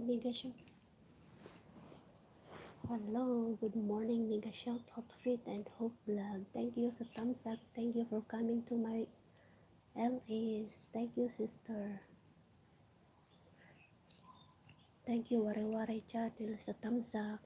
Mega Shout. Hello, good morning, Mega Shout Out Fit and Hope Vlog. Thank you sa thumbs up. Thank you for coming to my LAs. Thank you, sister. Thank you, Ware Ware Channel sa thumbs up.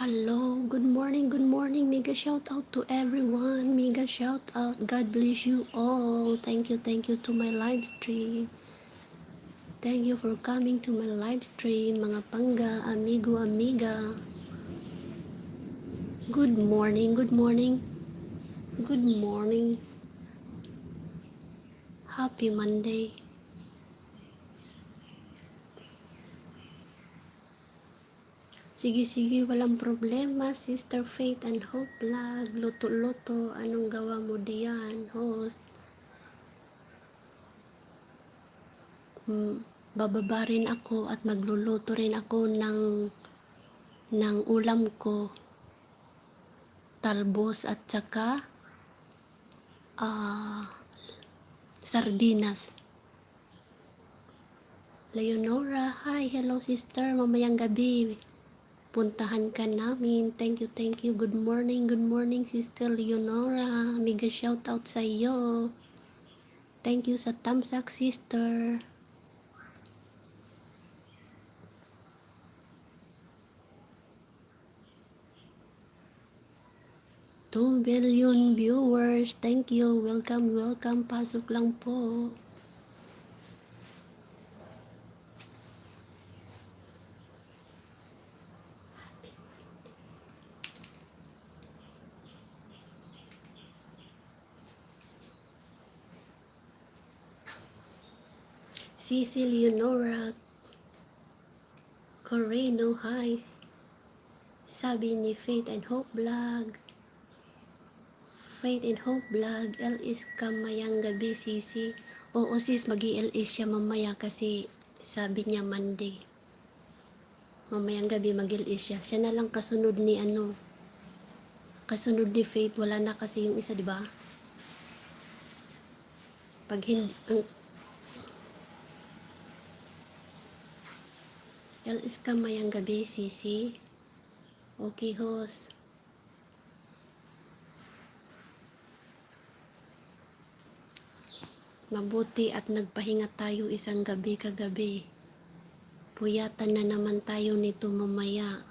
Hello, good morning, mega shout out to everyone, mega shout out, God bless you all, thank you to my live stream, thank you for coming to my live stream, mga pangga, amigo, amiga, good morning, happy Monday. Sige, walang problema, Sister Faith and Hope Vlog, luto-luto, anong gawa mo diyan, host? Bababa rin ako at magluluto rin ako ng ulam ko, talbos at saka sardinas. Leonora, hi, hello sister, mamayang gabi. Puntahan ka namin. Thank you. Good morning, Sister Leonora. Mega shout out sa iyo. Thank you sa thumbs up, sister. 2 billion viewers. Thank you. Welcome. Pasok lang po. Cici Leonora Correno, hi. Sabi ni Faith and Hope Vlog. LS ka mayang gabi, Cici. Oo sis, mag-i-LS siya mamaya kasi sabi niya Monday. Mamayang gabi mag-LS siya. Siya na lang kasunod ni Faith. Wala na kasi yung isa, di ba? Pag hindi, LS ka mayang gabi, Cici. Okay, host. Mabuti at nagpahinga tayo isang gabi kagabi. Puyatan na naman tayo nito mamaya.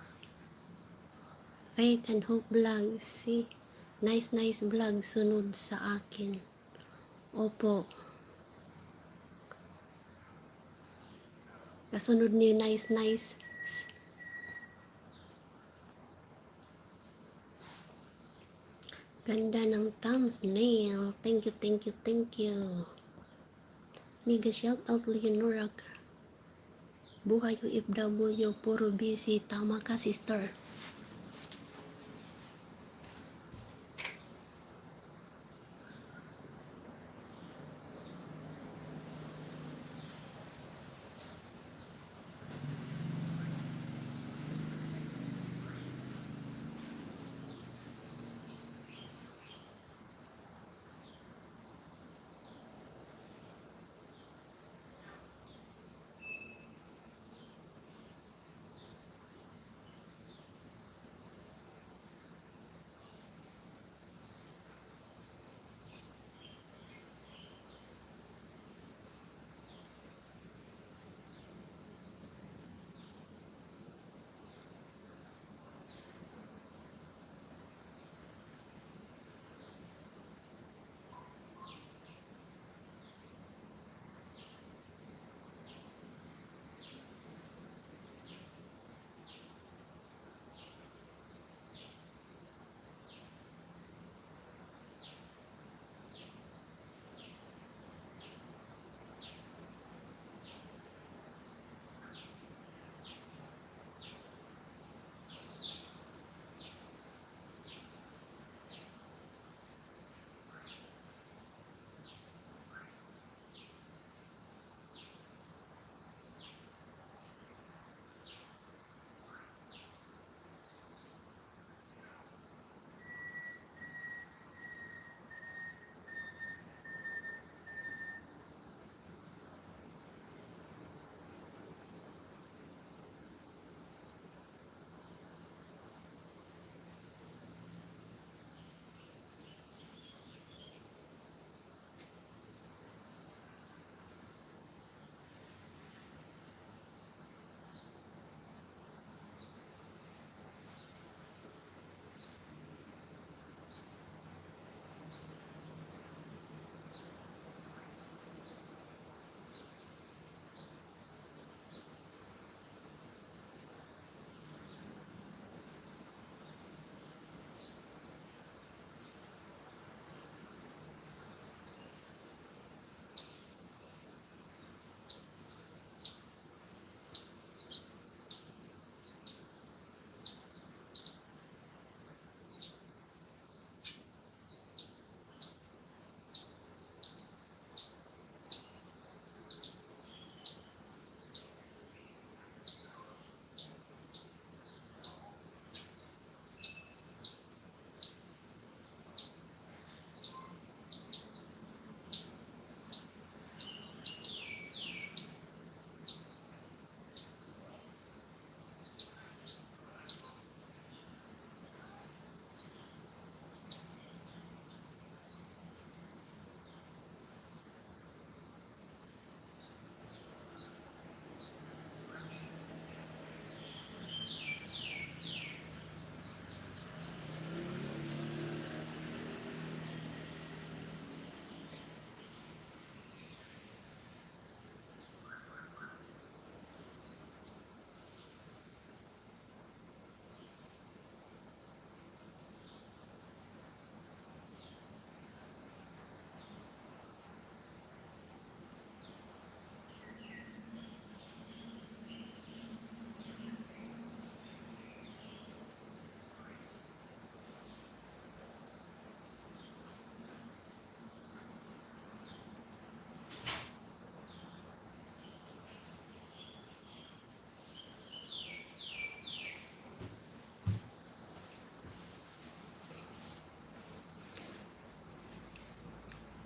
Faith and Hope Vlog. See? Nice vlog sunod sa akin. Opo. Kasunod ni nice. Ganda ng thumbnail. Thank you. Mega shout out Leonora. Buhay OFW, puro busy. Tama ka, sister.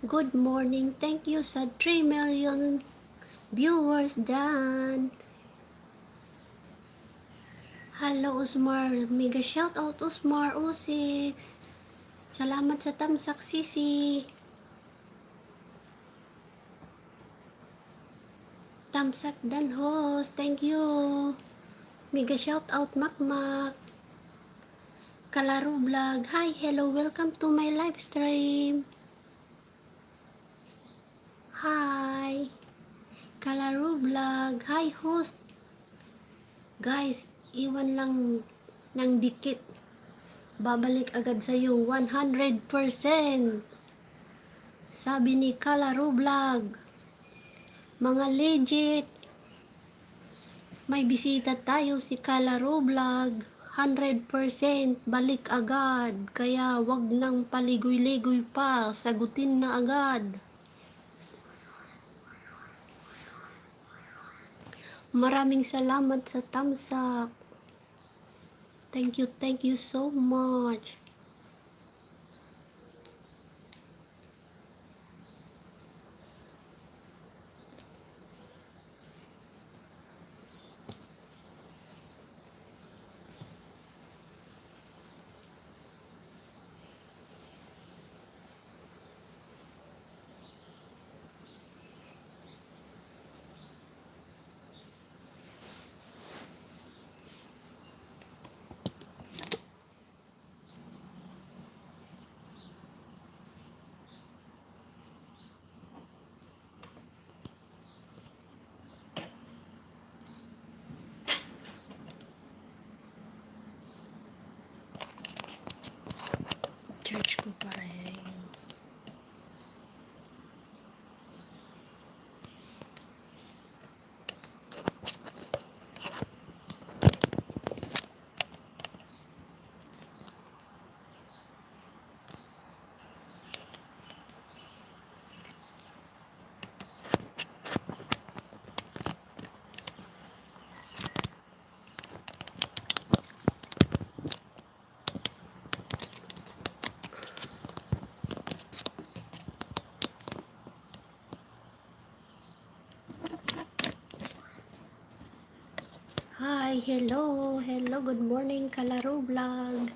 Good morning. Thank you sa 3 million viewers dyan. Hello, Usmar. Mega shout out, Usmar 06. Salamat sa tamsak, Sisi. Tamsak dan host. Thank you. Mega shout out, Makmak. Kalaro vlog. Hi, hello. Welcome to my live stream. Hi. Kalaro vlog. Hi, host. Guys, iwan lang ng dikit. Babalik agad sa'yo 100%. Sabi ni Kalaro vlog. Mga legit. May bisita tayo si Kalaro vlog. 100% balik agad. Kaya wag nang paligoy-ligoy pa. Sagutin na agad. Maraming salamat sa tamsak. Thank you so much. Church ko pa rin. Hi, hello, good morning Kalaro vlog.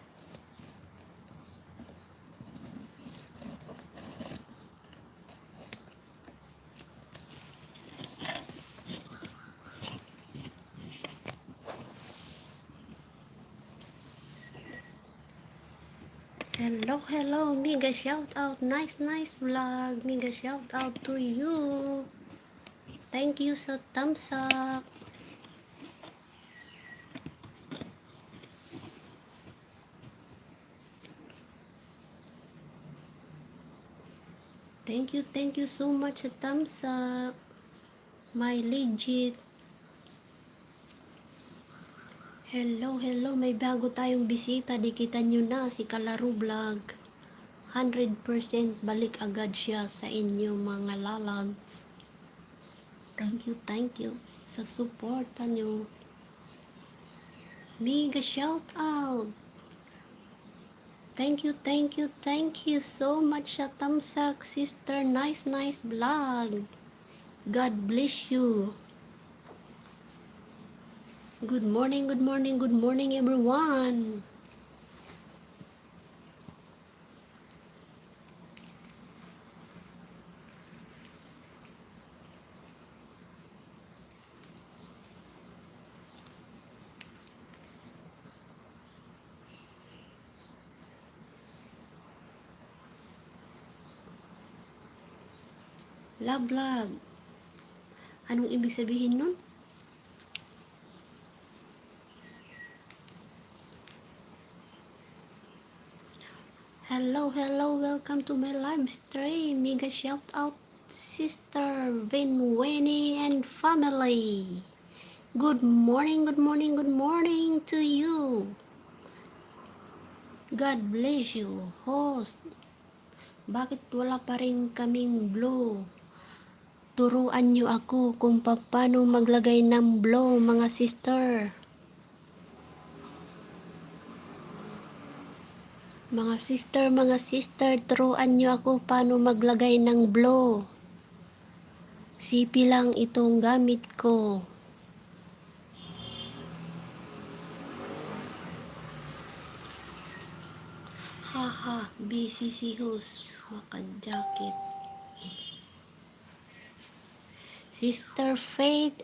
Hello, mega shout out, nice vlog, mega shout out to you. Thank you sa thumbs up. Thank you so much sa thumbs up. My legit. Hello, may bago tayong bisita. Dikitan nyo na si Kalaro vlog. 100% balik agad siya sa inyo mga lalags. Thank you sa suporta nyo. Mega shout out. Thank you so much sa tamsak, sister. Nice vlog. God bless you. Good morning everyone. Love. Anong ibig sabihin nun? Hello, welcome to my live stream. Mega shout out, sister Vinweni and family. Good morning to you. God bless you, host. Bakit wala pa rin kaming blow? Turuan nyo ako kung paano maglagay ng blow, mga sister. Mga sister, turuan nyo ako paano maglagay ng blow. CP lang itong gamit ko. Haha, busy si host. Maka-jacket. Sister Faith,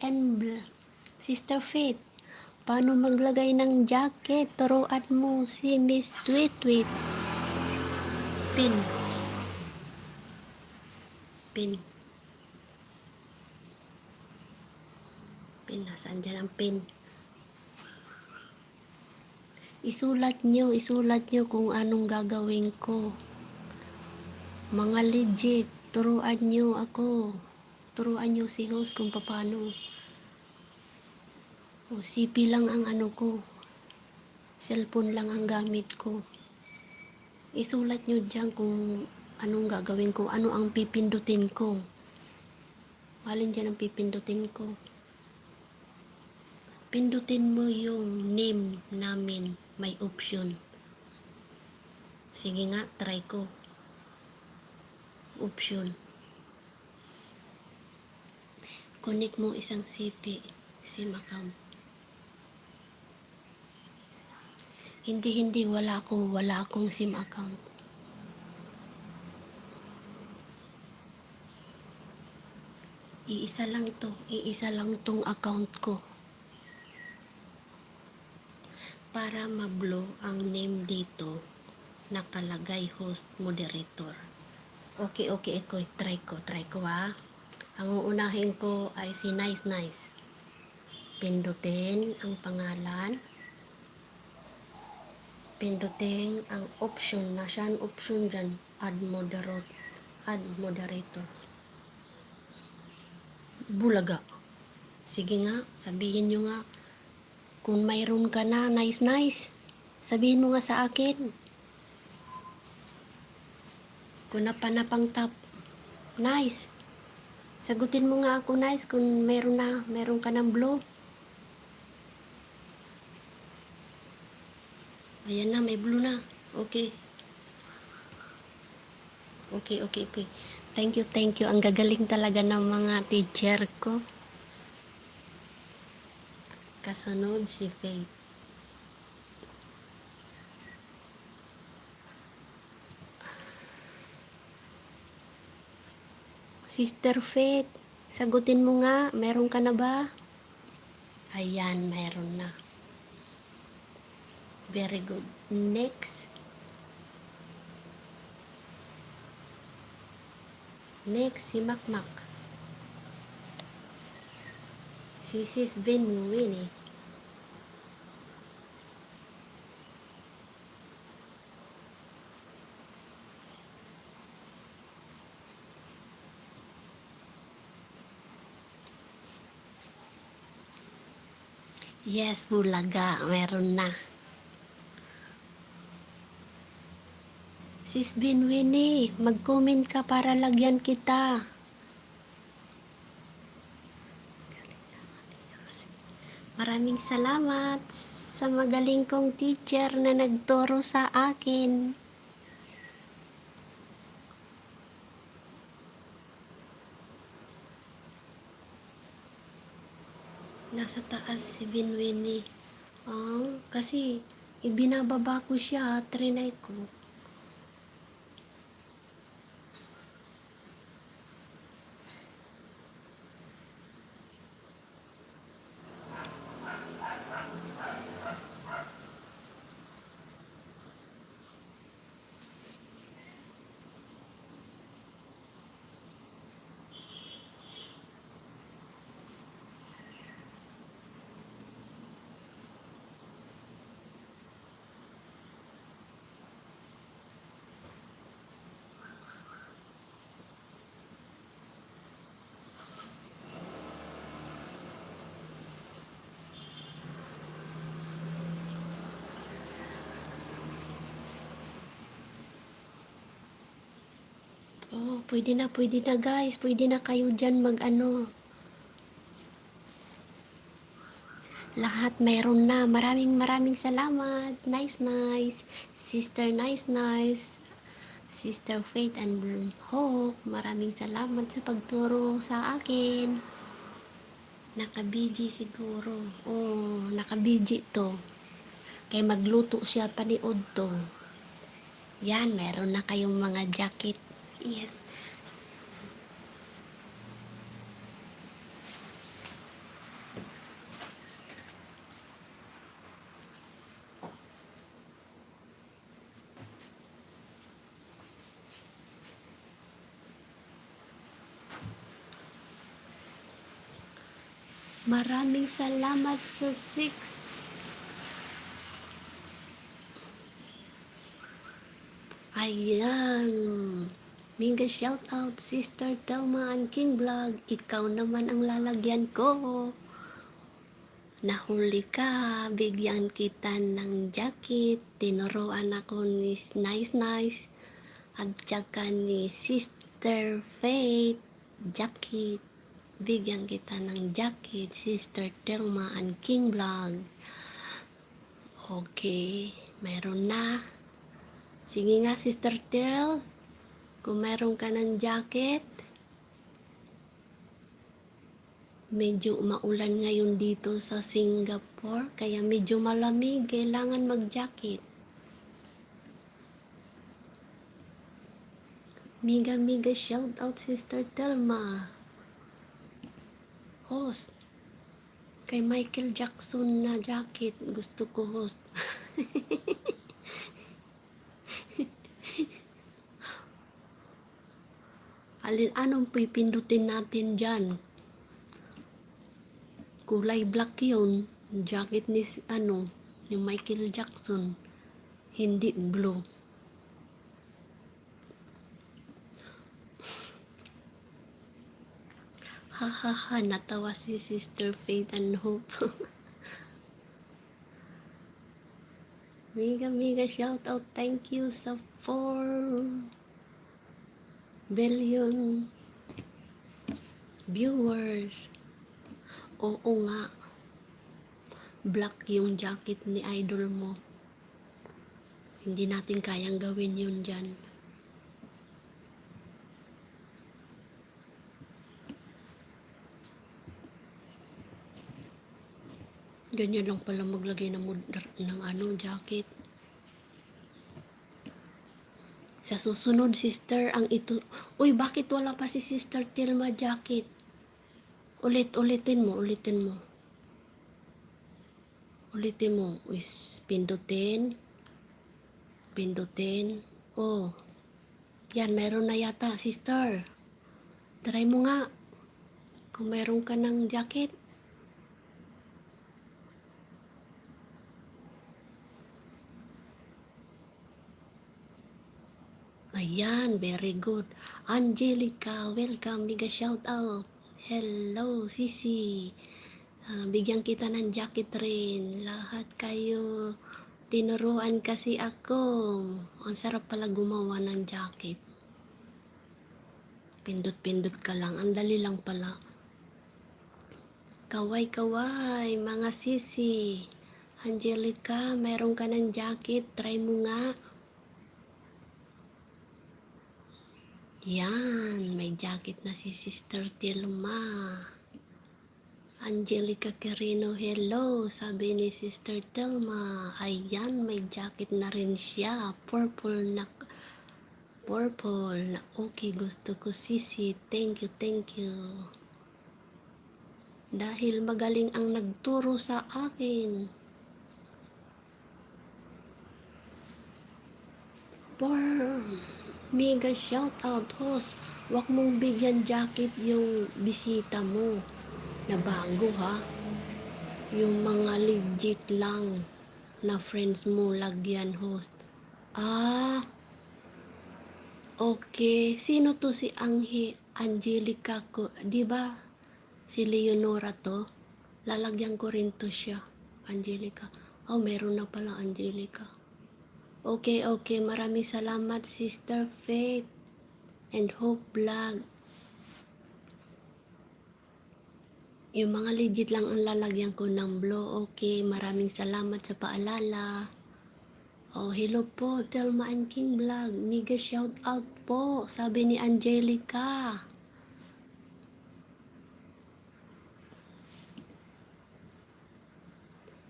paano maglagay ng jacket? Turuan mo si Miss Tweet Tweet. Pin. Nasaan dyan ang pin? Isulat nyo kung anong gagawin ko. Mga legit, turuan nyo ako. Turuan nyo si host kung paano. O, CP lang ang ano ko. Cellphone lang ang gamit ko. Isulat nyo dyan kung anong gagawin ko, ano ang pipindutin ko. Alin dyan ang pipindutin ko. Pindutin mo yung name namin, may option. Sige nga, try ko. Option. Connect mo isang CP, SIM account. Hindi, wala akong SIM account. Iisa lang tong account ko. Para ma-blow ang name dito, nakalagay host moderator. Okay, ako, try ko ha. Ang uunahin ko ay si Nice. Pindutin ang pangalan. Pindutin ang option. Nasaan option dyan? Add moderator. Bulaga. Sige nga, sabihin nyo nga. Kung mayroon ka na, Nice. Sabihin mo nga sa akin. Kung napanapang tap. Nice. Sagutin mo nga ako, Nice, kung meron ka ng blow. Ayan na, may blue na. Okay. Thank you. Ang gagaling talaga ng mga teacher ko. Kasunod si Faith. Sister Faith, sagutin mo nga, meron ka na ba? Ayan, meron na. Very good. Next, si Makmak. Si Sis Winnie. Yes, bulaga. Meron na. Sis Winnie, mag-comment ka para lagyan kita. Maraming salamat sa magaling kong teacher na nagturo sa akin. Nasa taas si Winnie. Kasi ibinababa ko siya, trinay ko. Oh, pwede na guys. Pwede na kayo dyan mag-ano. Lahat mayroon na. Maraming salamat. Nice. Sister Nice. Sister Faith and Hope. Maraming salamat sa pagturo sa akin. Nakabiji siguro. Oh, nakabiji to. Kaya magluto siya paniod to. Yan, meron na kayong mga jacket. Yes. Maraming salamat sa 6. Ayan. Mega shout out Sister Telma and King Vlog. Ikaw naman ang lalagyan ko. Nahuli ka. Bigyan kita ng jacket. Tinuruan ako ni Nice. At saka ni Sister Faith. Jacket. Bigyan kita ng jacket, Sister Telma and King Vlog. Okay, meron na. Sige nga, Sister Tel, kung meron ka ng jacket. Medyo maulan ngayon dito sa Singapore, kaya medyo malamig, kailangan mag-jacket. Mega shout out, Sister Telma. Host. Kay Michael Jackson na jacket. Gusto ko host. Anong pipindutin natin dyan? Kulay black yun. Jacket ni ni Michael Jackson. Hindi blue. Ha, natawa si Sister Faith and Hope. Mega shout out. Thank you sa 4 billion viewers. Oo nga. Black yung jacket ni idol mo. Hindi natin kayang gawin yun dyan. Ganyan lang pala maglagay ng jacket. Sa susunod, sister, ang ito. Uy, bakit wala pa si Sister Telma jacket? Ulitin mo. Ulitin mo. Uy, pindutin. Oh. Yan, meron na yata, sister. Try mo nga. Kung meron ka ng jacket. Ayan, very good. Angelica, welcome. Mega shout out. Hello, Sisi. Bigyan kita ng jacket rin. Lahat kayo. Tinuruan kasi ako. Ang sarap pala gumawa ng jacket. Pindot ka lang. Ang dali lang pala. Kaway, mga sisi. Angelica, meron ka ng jacket. Try mo nga. Yan, may jacket na si Sister Telma. Angelica Quirino, hello, sabi ni Sister Telma. Ayan, may jacket na rin siya. Purple na. Okay, gusto ko sisi. Thank you. Dahil magaling ang nagturo sa akin. Mega shout out, host. Wag mong bigyan jacket yung bisita mo na bago, ha. Yung mga legit lang na friends mo lagyan, host. Okay. Sino to si Angelica ko? Diba si Leonora to? Lalagyan ko rin to siya. Angelica. Oh, meron na pala Angelica. Okay. Maraming salamat, Sister Faith and Hope Vlog. Yung mga legit lang ang lalagyan ko ng blow. Okay, maraming salamat sa paalala. Oh, hello po, Telma and King Vlog. Mega shout out po, sabi ni Angelica.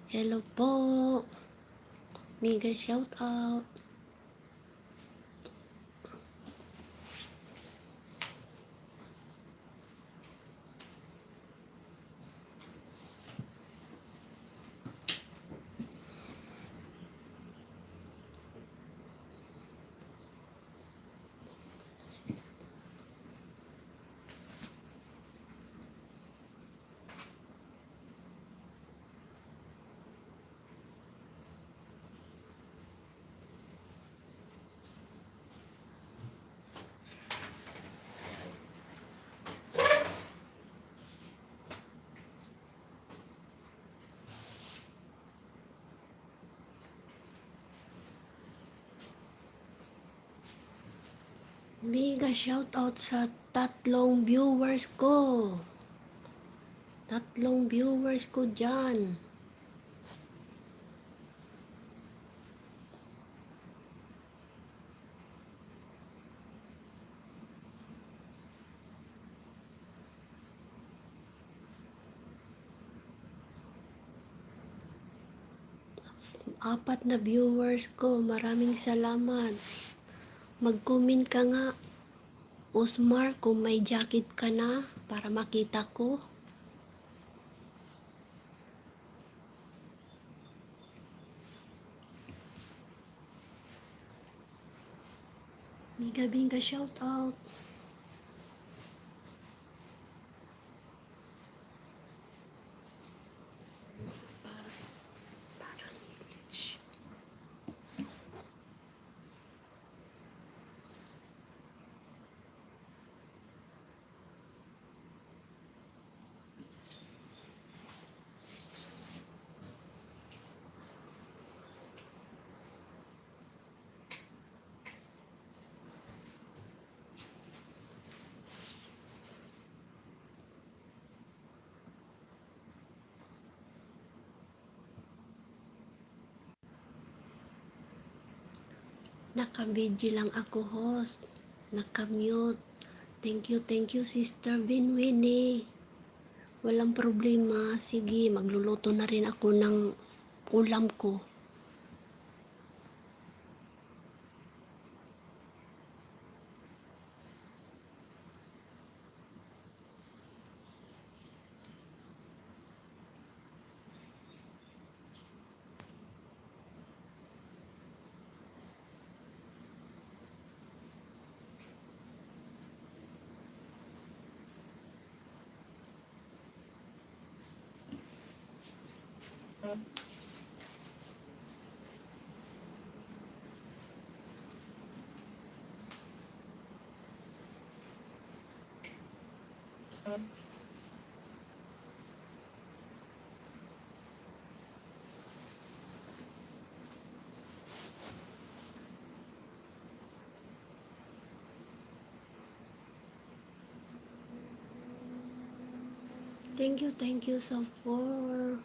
Hello po. Mega shout out. Mega shout out sa tatlong viewers ko. Tatlong viewers ko dyan. Apat na viewers ko. Maraming salamat. Mag-comment ka nga, Osmar, kung may jacket ka na para makita ko. Miga Binga shout out. Naka-video lang ako, host. Naka-mute. Thank you, Sister Vinwini. Walang problema. Sige, magluluto na rin ako ng ulam ko. Thank you so for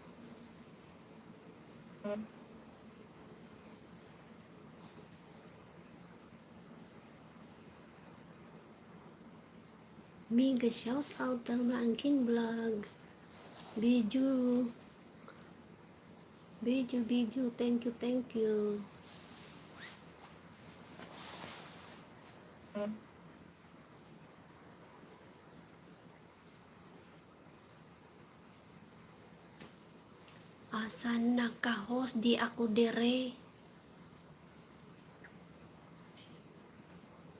Mega shout out Telma and King Vlog. Video. Thank you. Asan naka-host? Di ako dire.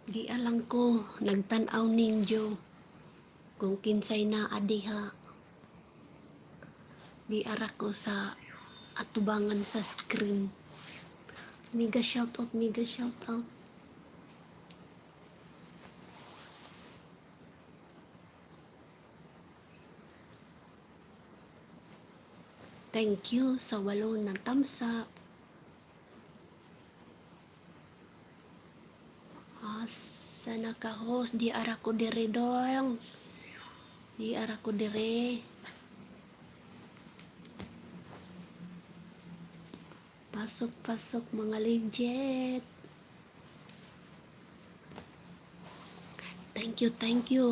Di alam ko, nagtanaw ninyo kung kinsay na adiha. Di ara ko sa atubangan sa screen. Mega shout out. Thank you sa 8 ng thumbs up. Asa naka-host? Di ara ko dire dong. Di ara ko dire. Pasok-pasok mga legit. Thank you, thank you.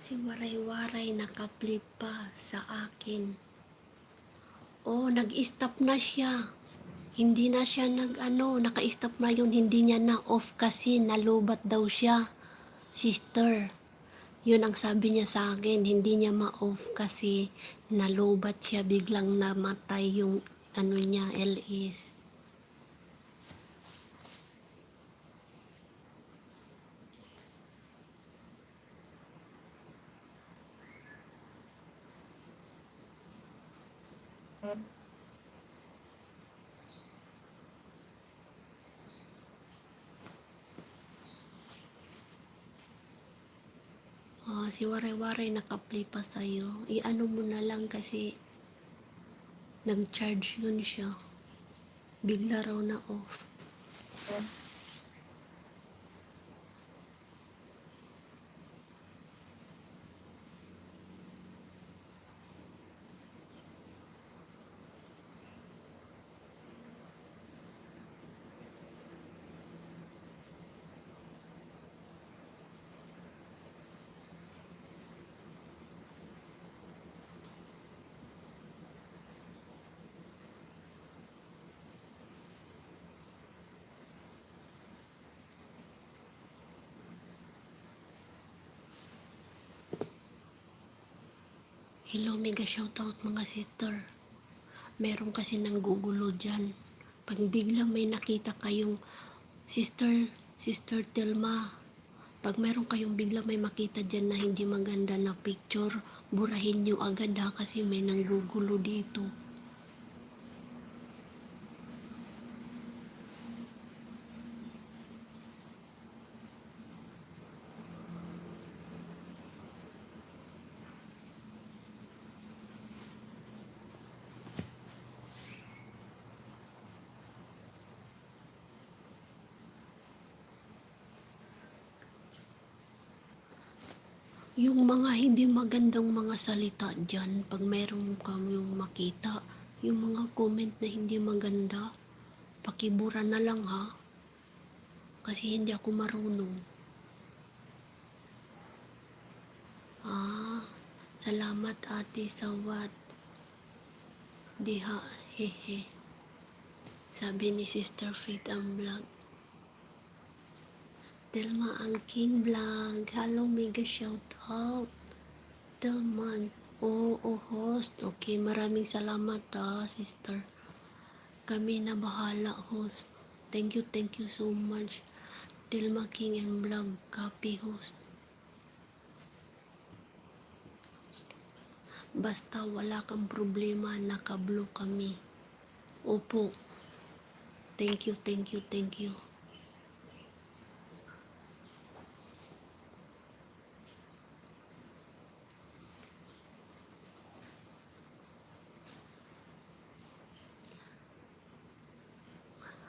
Si Waray-Waray nakapli pa sa akin. Oh, nag-stop na siya. Hindi na siya naka-stop na yun. Hindi niya na off kasi nalubat daw siya. Sister. Yun ang sabi niya sa akin. Hindi niya ma-off kasi nalubat siya. Biglang namatay yung niya, LS. Oh, si Waray-Waray naka-play pa sa'yo. I-ano mo na lang kasi nag-charge yun siya. Bigla raw na off. Hello, mega shoutout mga sister. Meron kasi nanggugulo dyan. Pag biglang may nakita kayong Sister Telma, pag meron kayong biglang may makita dyan na hindi maganda na picture, burahin nyo agad ha kasi may nanggugulo dito. Yung mga hindi magandang mga salita dyan, pag meron kayong makita, yung mga comment na hindi maganda, pakibura na lang ha. Kasi hindi ako marunong. Salamat ate sa what? Diha, hehe. Sabi ni Sister Faith ang vlog. Telma ang King Vlog. Hello, mega shout out. Telma, host. Okay, maraming salamat sister. Kami na bahala, host. Thank you so much. Telma King and Vlog, copy host. Basta wala kang problema, nakablo kami. Opo. Thank you.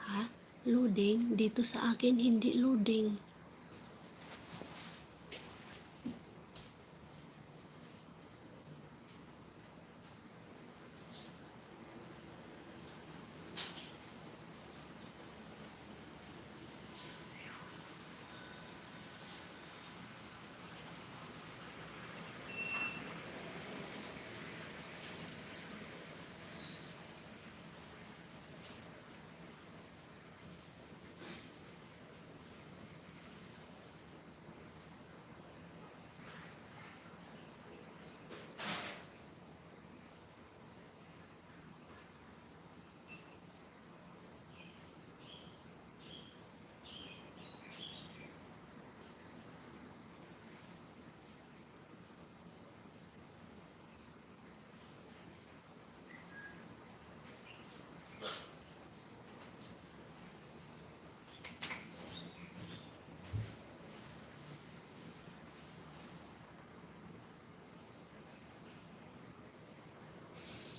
Ha? Loading? Dito sa akin hindi loading.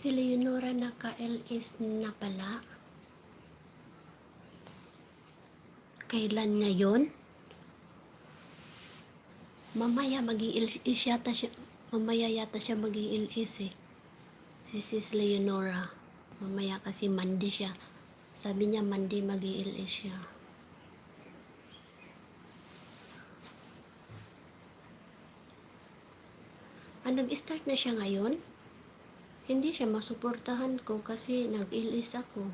Si Leonora naka-LS na pala. Kailan ngayon? Mamaya mag-i-LS yata siya. Mamaya yata siya mag-i-LS eh. Si Sis Leonora. Mamaya kasi Monday siya. Sabi niya Monday mag-i-LS siya. Nag-start na siya ngayon? Hindi siya masuportahan ko kasi nag-LS ako.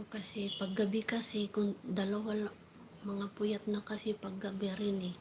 O kasi paggabi kasi, kung dalawa mga puyat na kasi paggabi rin eh.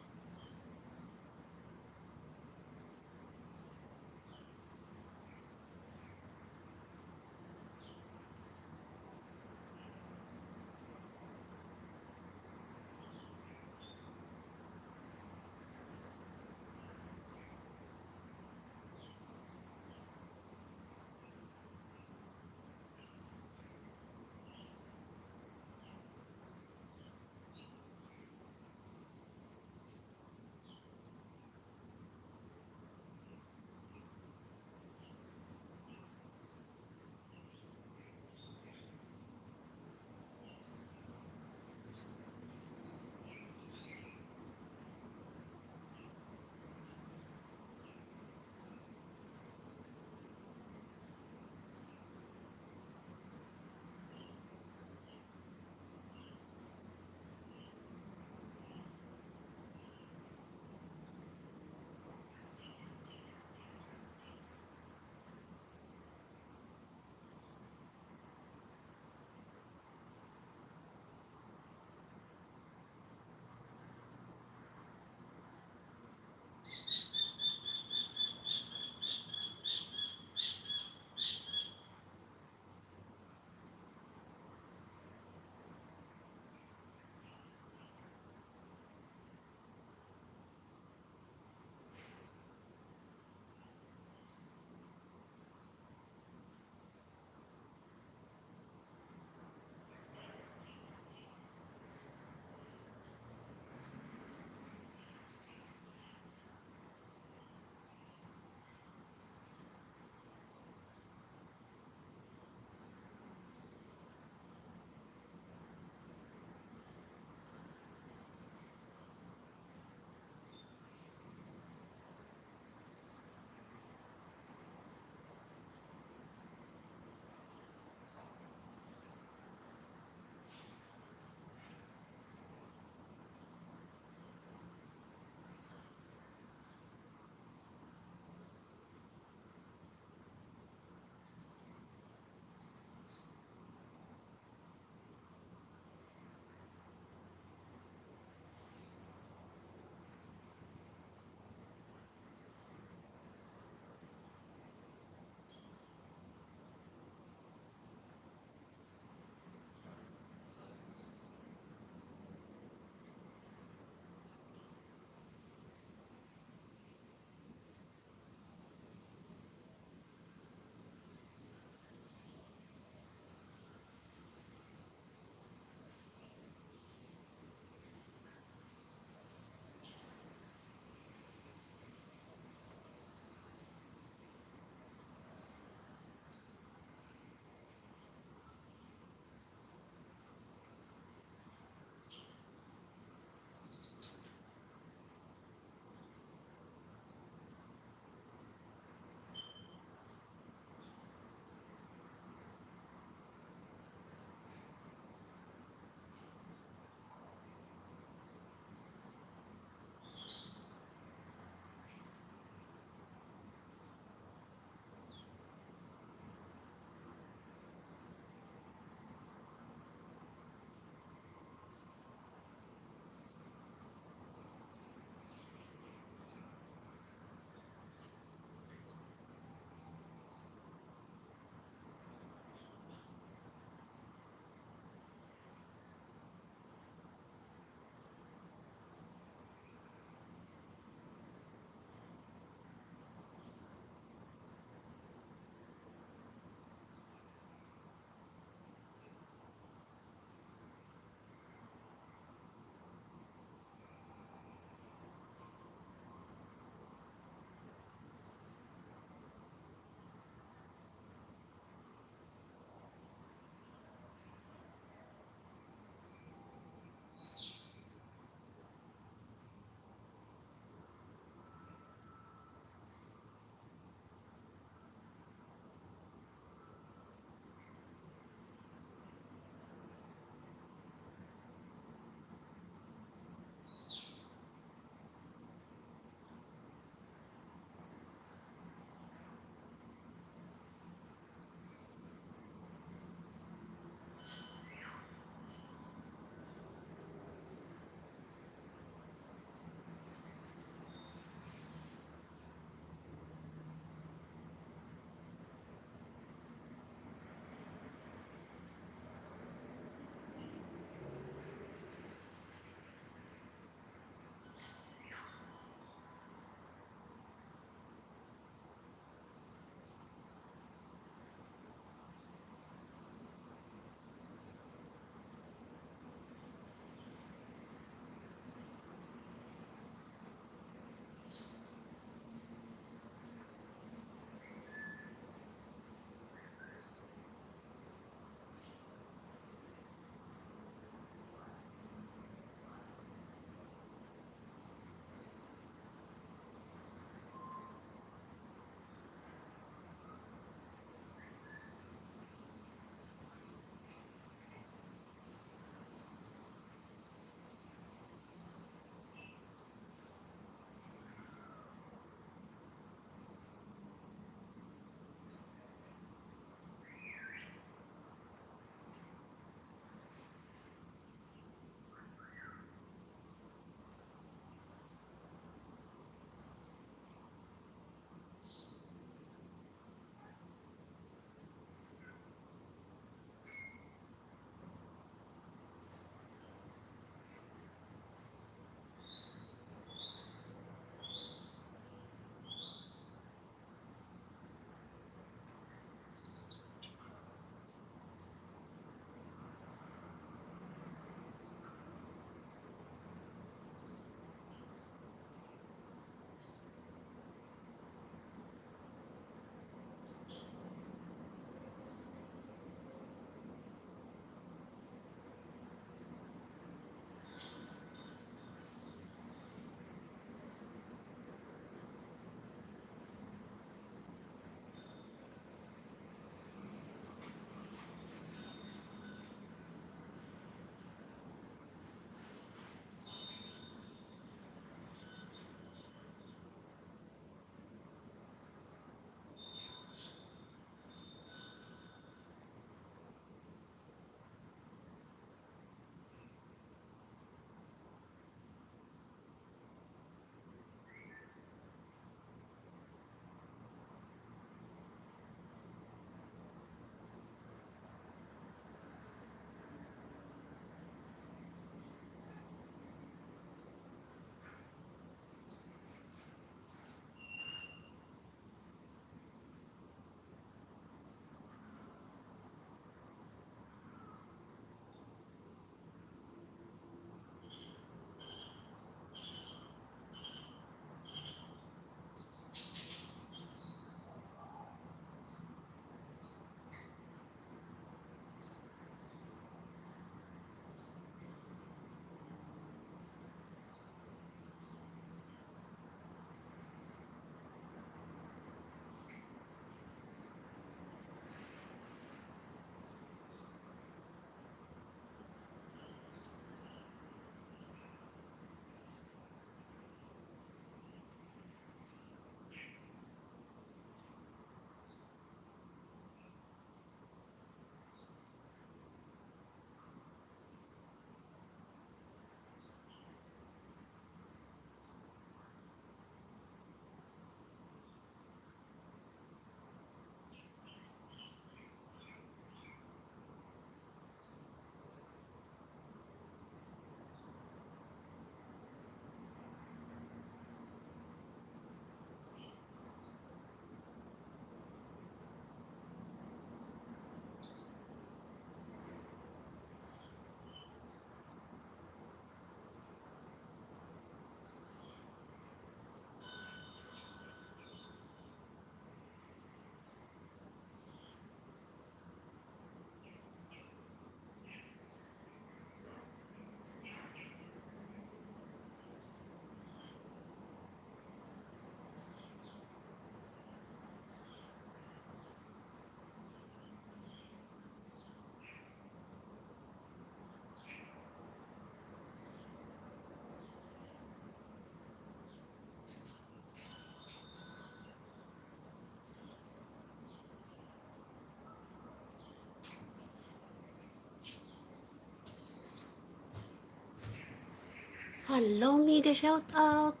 Hello, mega shout out.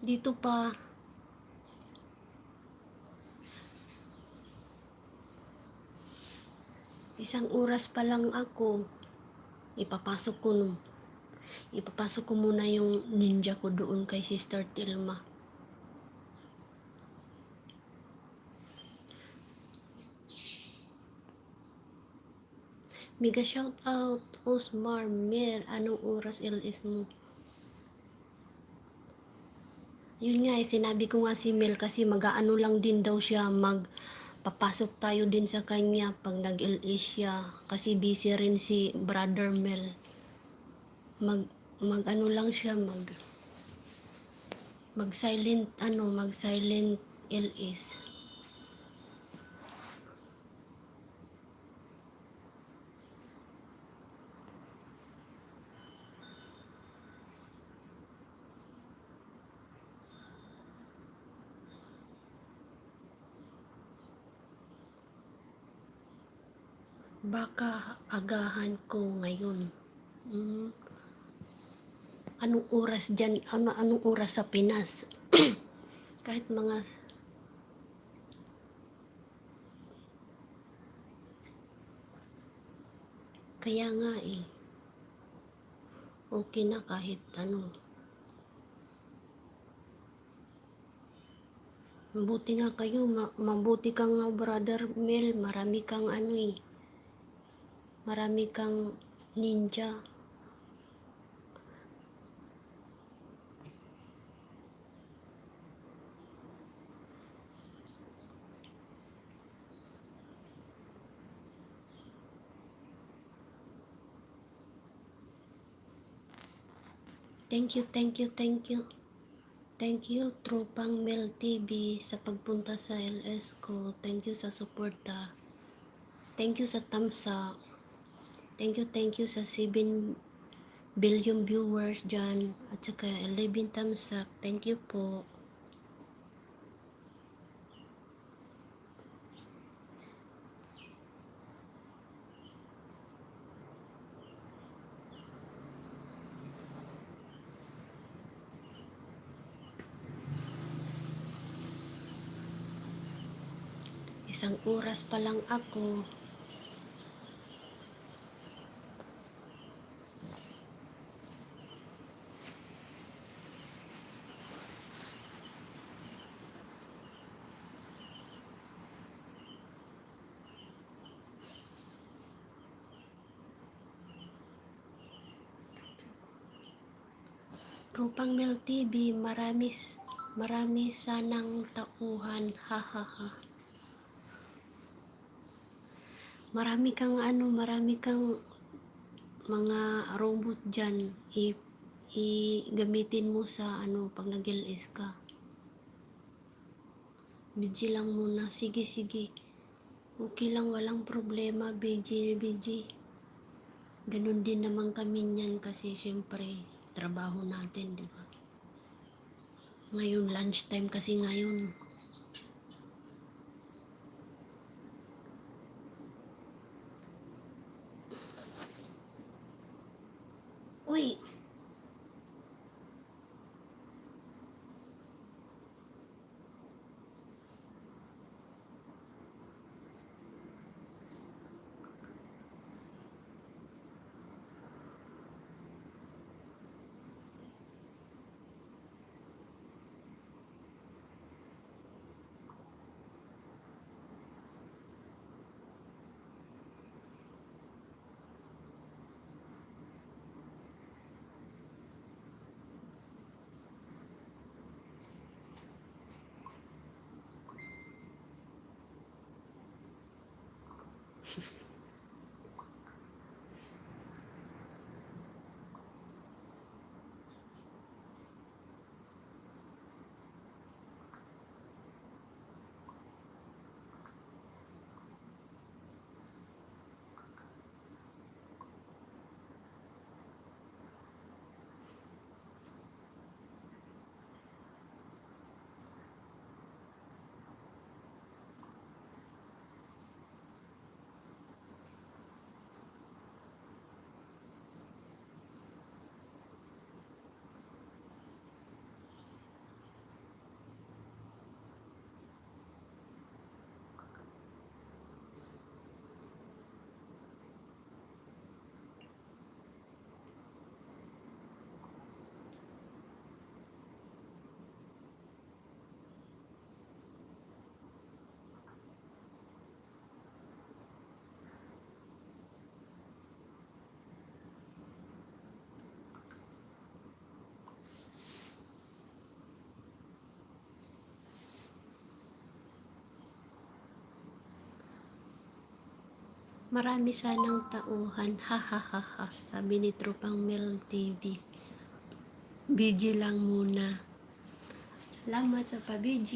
Dito pa. Isang oras pa lang ako. Ipapasok ko no. Ipapasok ko muna yung ninja ko doon kay Sister Tilma. Mega shout out, Osmar Mel. Anong oras LS mo? Yun nga sinabi ko nga si Mel kasi mag-aano lang din daw siya, magpapasok tayo din sa kanya pag nag-LS siya. Kasi busy rin si Brother Mel. Mag ano lang siya, mag silent LS. Baka agahan ko ngayon. Anong oras dyan? Anong oras sa Pinas? Kahit mga kaya nga okay na kahit ano. Mabuti nga kayo, mabuti kang Brother Mel, marami kang marami kang ninja. Thank you, thank you, thank you. Thank you, Tropang Mel TV, sa pagpunta sa LS ko. Thank you sa suporta. Thank you sa thumbs up. Thank you sa 7 billion viewers dyan. At saka 11 thumbs up. Thank you po. Isang oras pa lang ako. Tropang Mel TV, marami sanang tauhan. Ha ha ha. Marami kang mga robot dyan. Gamitin mo sa pag nag-LS ka. Busy lang muna. Sige, sige. Okay lang, walang problema, busy. Ganun din naman kami niyan kasi syempre, trabaho natin, di ba? Ngayon, lunchtime kasi ngayon. Uy! Marami sanang tauhan, ha ha ha ha, sabi ni Tropang Mel TV. BG lang muna. Salamat sa pa-BG.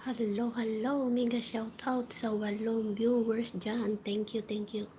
Hello, hello. Mega shout out sa 8 viewers dyan. Thank you, thank you.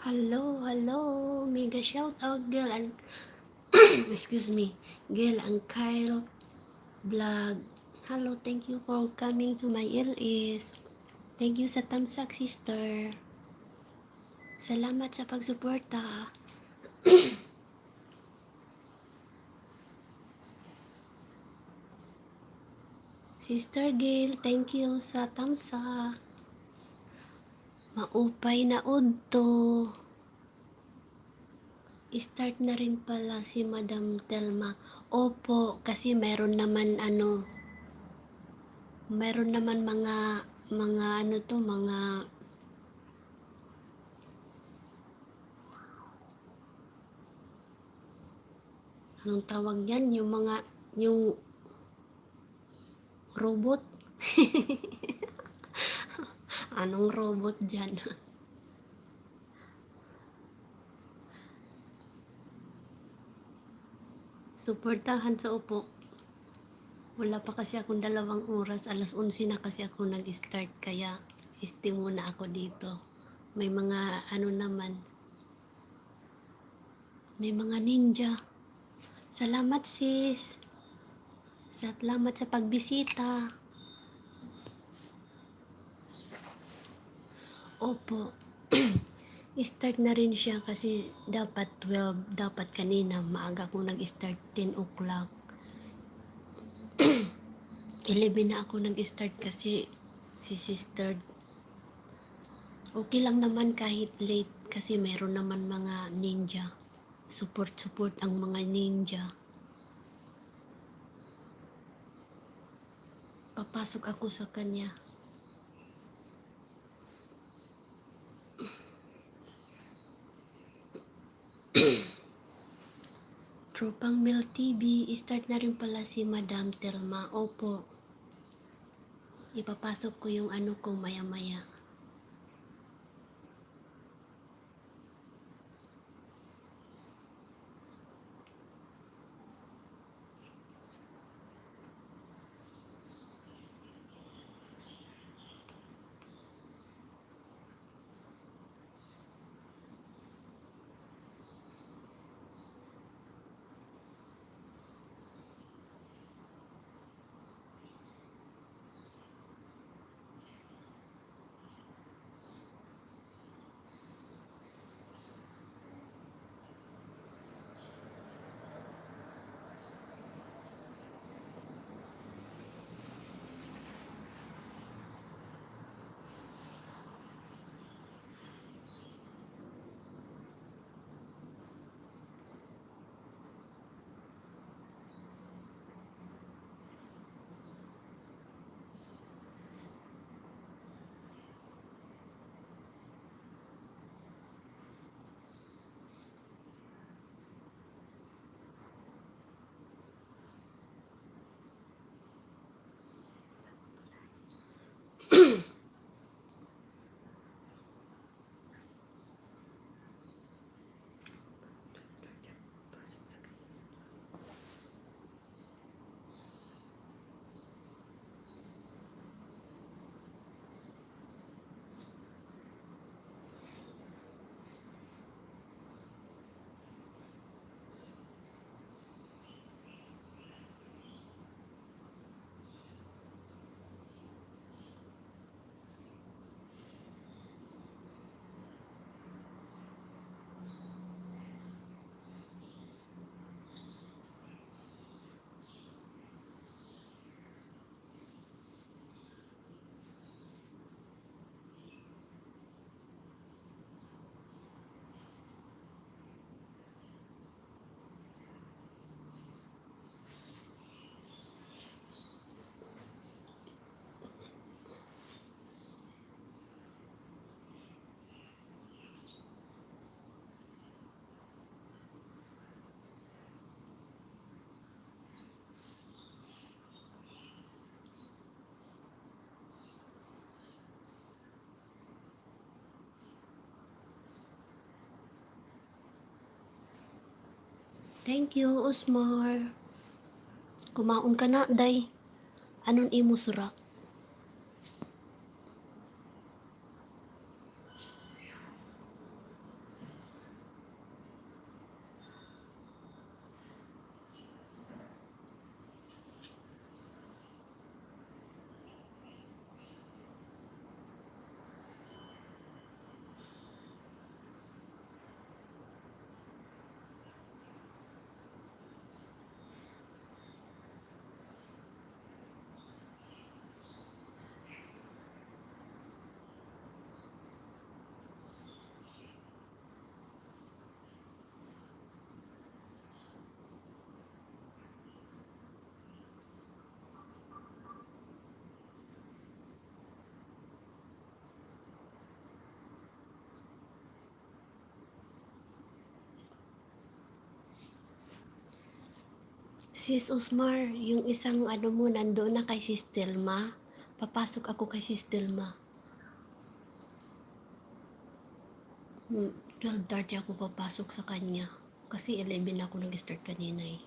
Hello. Mega shout out, girl. And excuse me. Girl and Kyle vlog. Hello, thank you for coming to my LS. Thank you sa tamsak, sister. Salamat sa pagsuporta. Sister Gail, thank you sa tamsak. Maupay na udto. Start na rin pala si Madam Telma. Opo, kasi meron naman mga anong tawag yan, yung robot. Anong robot dyan? Suportahan sa upo. Wala pa kasi akong 2 oras. Alas 11 na kasi ako nag-start. Kaya, muna ako dito. May mga may mga ninja. Salamat sis. Salamat sa pagbisita. Opo. Start na rin siya kasi dapat 12. Dapat kanina maaga akong nag-start 10 o'clock. 11 na ako nag-start kasi si sister. Okay lang naman kahit late kasi meron naman mga ninja. Support ang mga ninja. Papasok ako sa kanya. Tropang Mel TV, start na rin pala si Madam Telma. Opo. Ipapasok ko yung ko maya-maya. Thank you, Osmar. Kumaon ka na, day. Anon imo sura? Sis Osmar, yung isang ano mo nandoon na kay Sis Delma. Papasok ako kay Sis Delma. 12:30 ako papasok sa kanya. Kasi 11 ako nag-start kanina eh.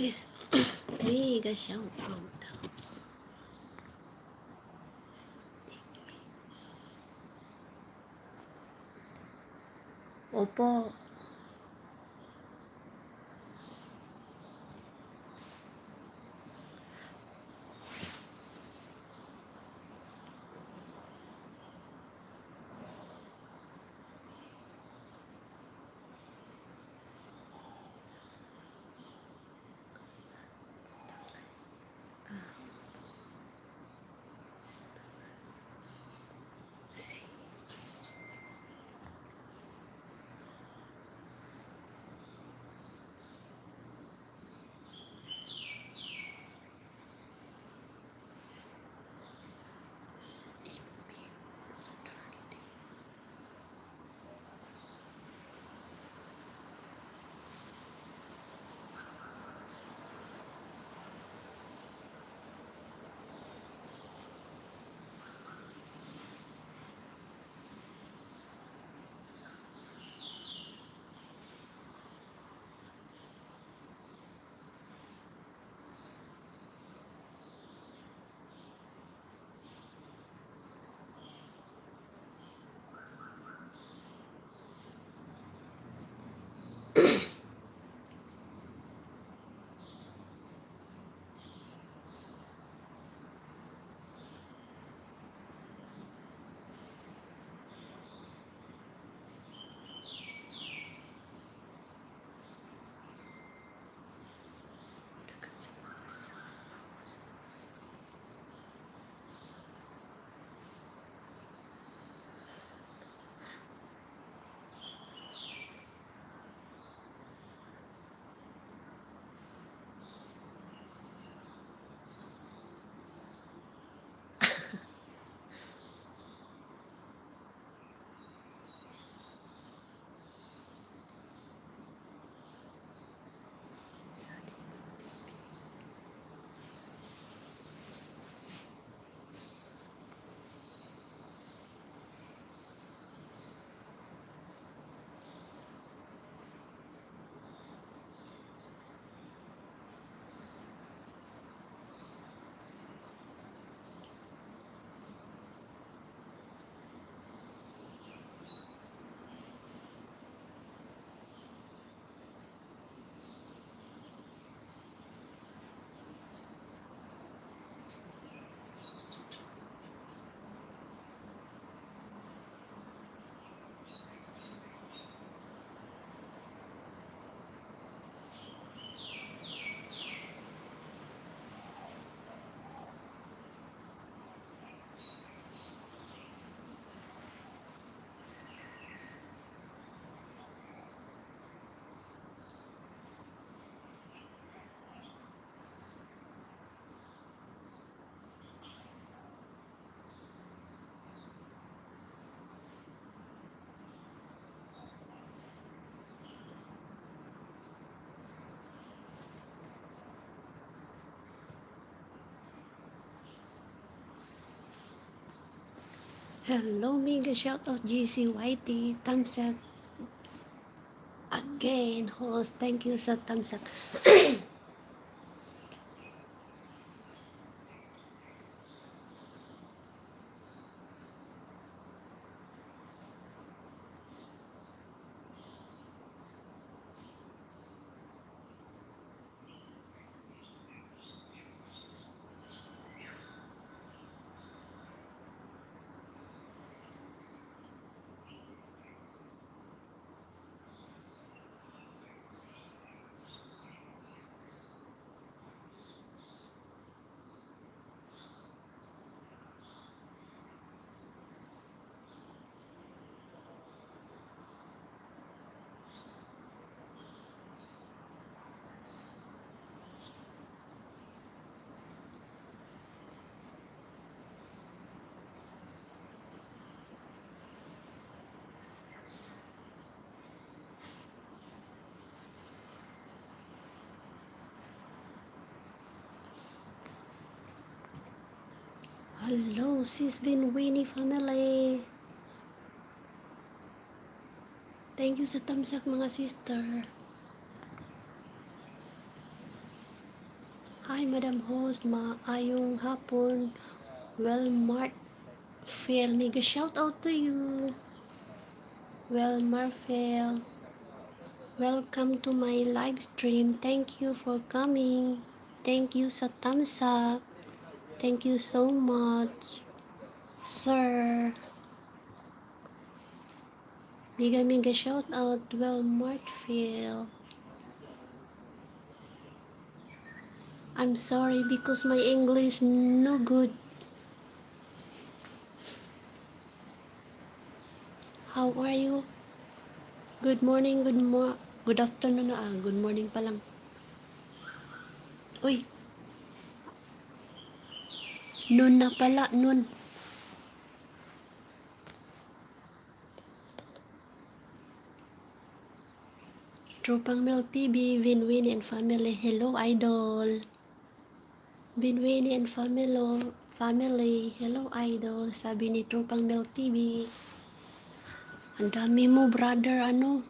Is mega shout out. Opo. Hello, mega shout out GCYT. Thumbs up again, host. Thank you sa thumbs up. Hello, sis Winnie family. Thank you sa thumbs up mga sister. Hi, Madam Host. Maayong hapon. Well, Marfel, mega shout out to you. Well, Marfel, welcome to my live stream. Thank you for coming. Thank you sa thumbs up. Thank you so much, sir. Mega shout out. Well, Marfel. I'm sorry because my English no good. How are you? Good morning, good afternoon na good morning pa lang. Uy, noon na pala, noon. Tropang Mel TV, Winnie and family. Hello, idol. Winnie and family. Hello, idol. Sabi ni Tropang Mel TV. Ang dami mo, brother, ano?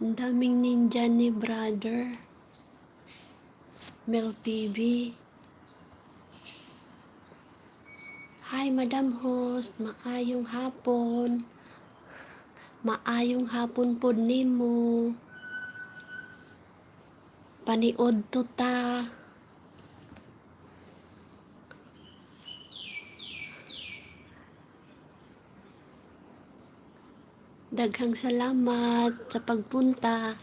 Ang daming ninja ni brother. Mel TV. Hi, Madam Host. Maayong hapon. Maayong hapon po nimo. Paniod to ta. Daghang salamat sa pagpunta.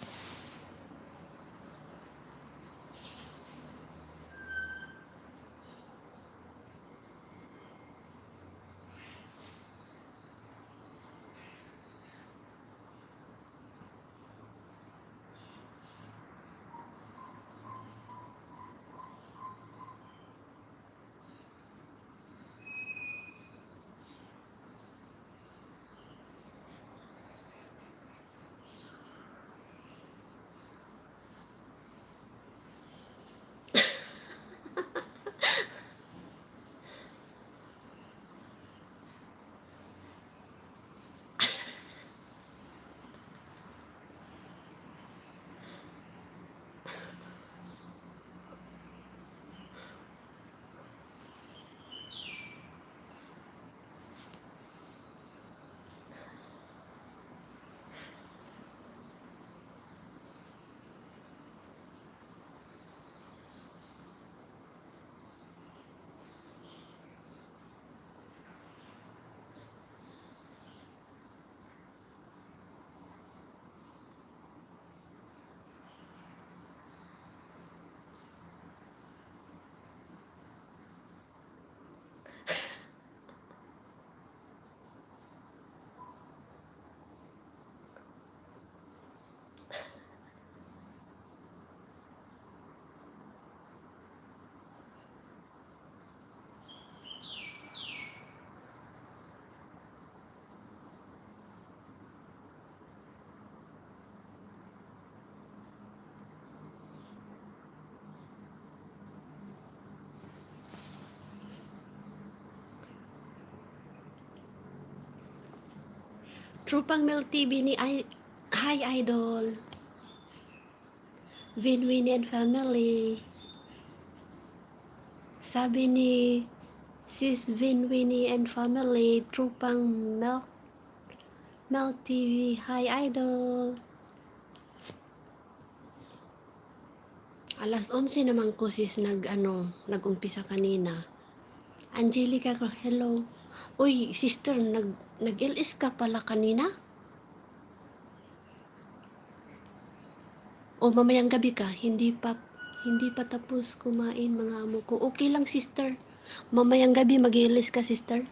Trupang Mel TV ni Hi Idol. Winnie and family. Sabi ni Sis Winnie and family, Trupang Mel TV. Hi Idol. Alas 11 naman ko sis nag-umpisa kanina. Angelica, hello. Uy, sister, nag-LS ka pala kanina? O mamayang gabi ka, hindi pa tapos kumain mga amo ko. Okay lang sister. Mamayang gabi mag-LS ka sister.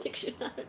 Dictionary.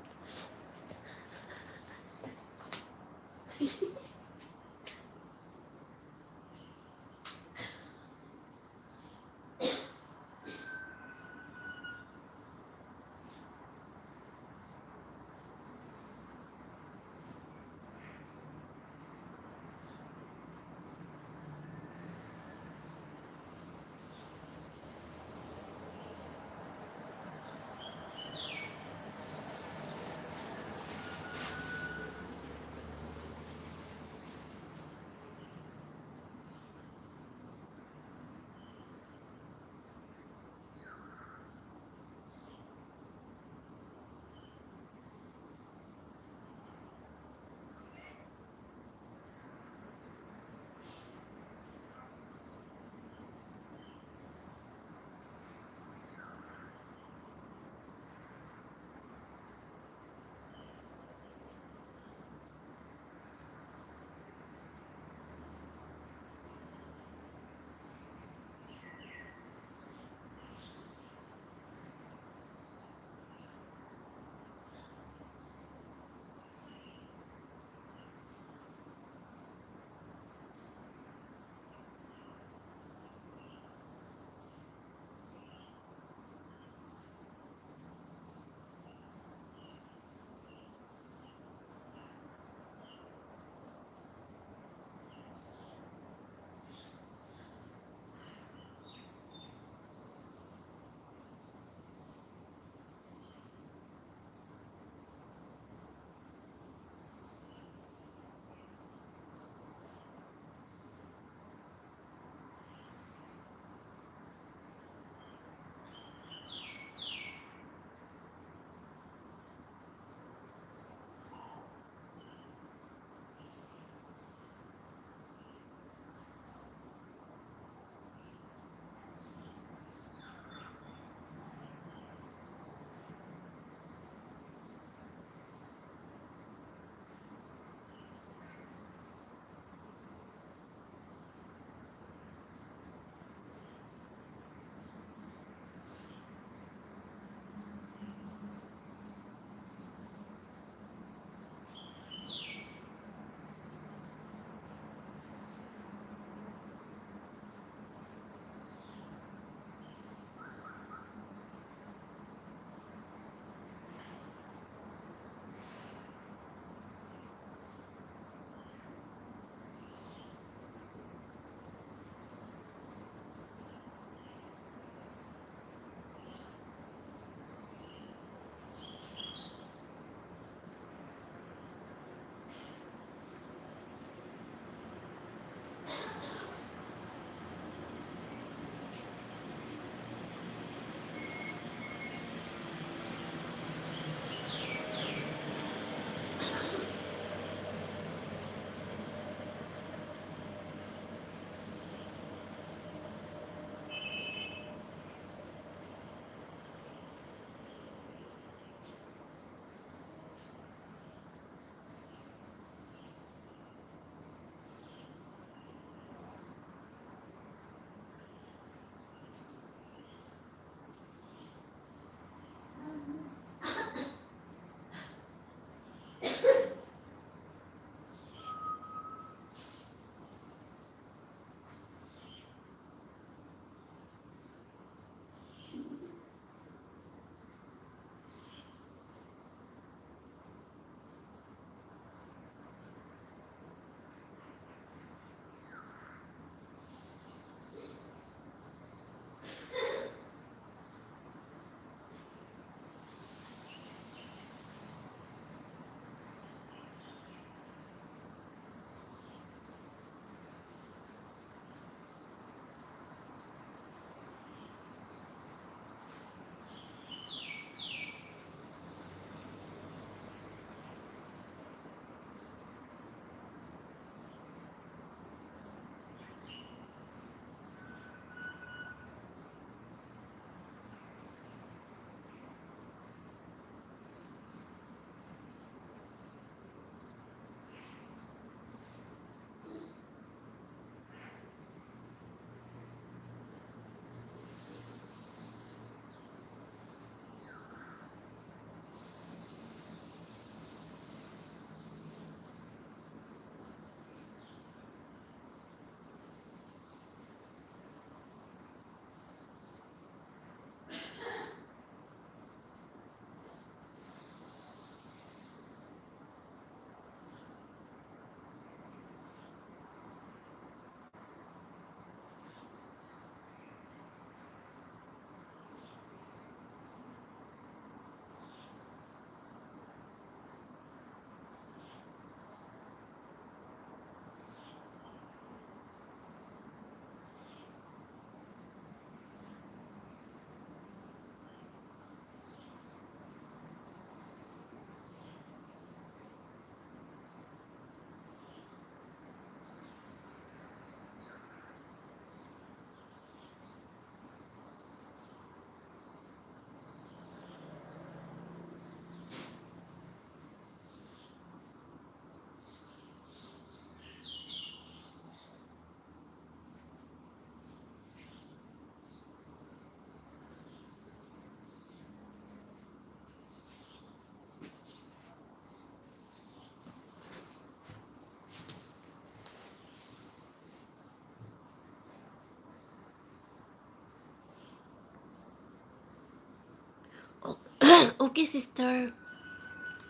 Okay, sister.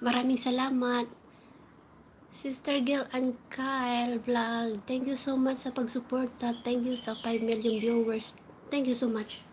Maraming salamat. Sister Gil and Kyle Vlog, thank you so much sa pagsuporta. Thank you sa 5 million viewers. Thank you so much.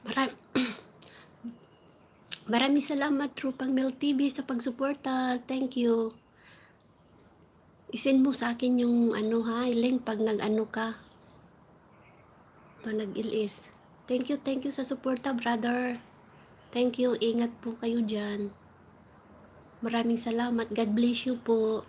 Mara- Maraming salamat Tropang Mel TV sa pagsuporta. Thank you. Isend mo sa akin yung ano ha, link pag nag-ano ka. Pag nag-ilis. Thank you sa suporta, brother. Thank you. Ingat po kayo dyan. Maraming salamat. God bless you po.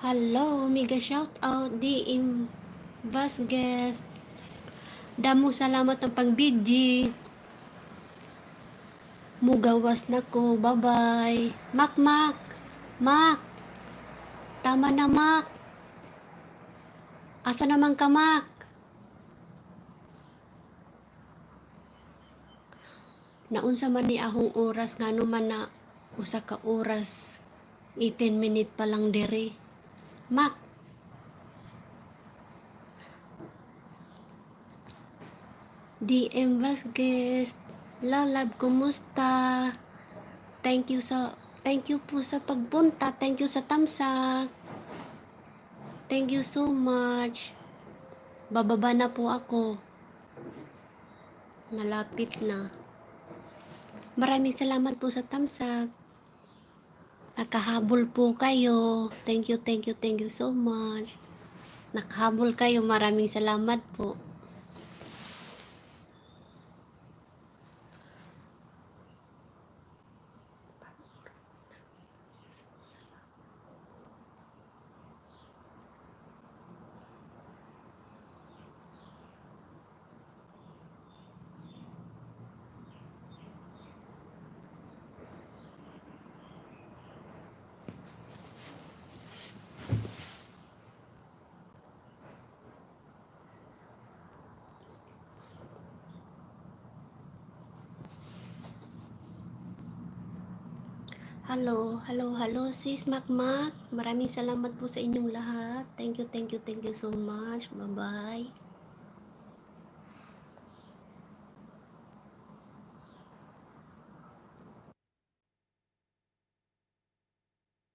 Hello, mega shout out DM Vasquez. Damo salamat ng pagbidji. Mugawas na ko. Bye-bye. Mak, Mak. Mak. Tama na, Mak. Asa naman ka, Mak? Naunsa man ni ahong oras ngano man na usa ka oras 18 minute pa lang dere. Mak. DM Vasquez. Lalab, kumusta? Thank you po sa pagpunta. Thank you sa tamsak. Thank you so much. Bababa na po ako. Malapit na. Maraming salamat po sa tamsak. Nakahabol po kayo. Thank you so much. Nakahabol kayo. Maraming salamat po. Hello, sis Makmak. Maraming salamat po sa inyong lahat. Thank you so much. Bye-bye.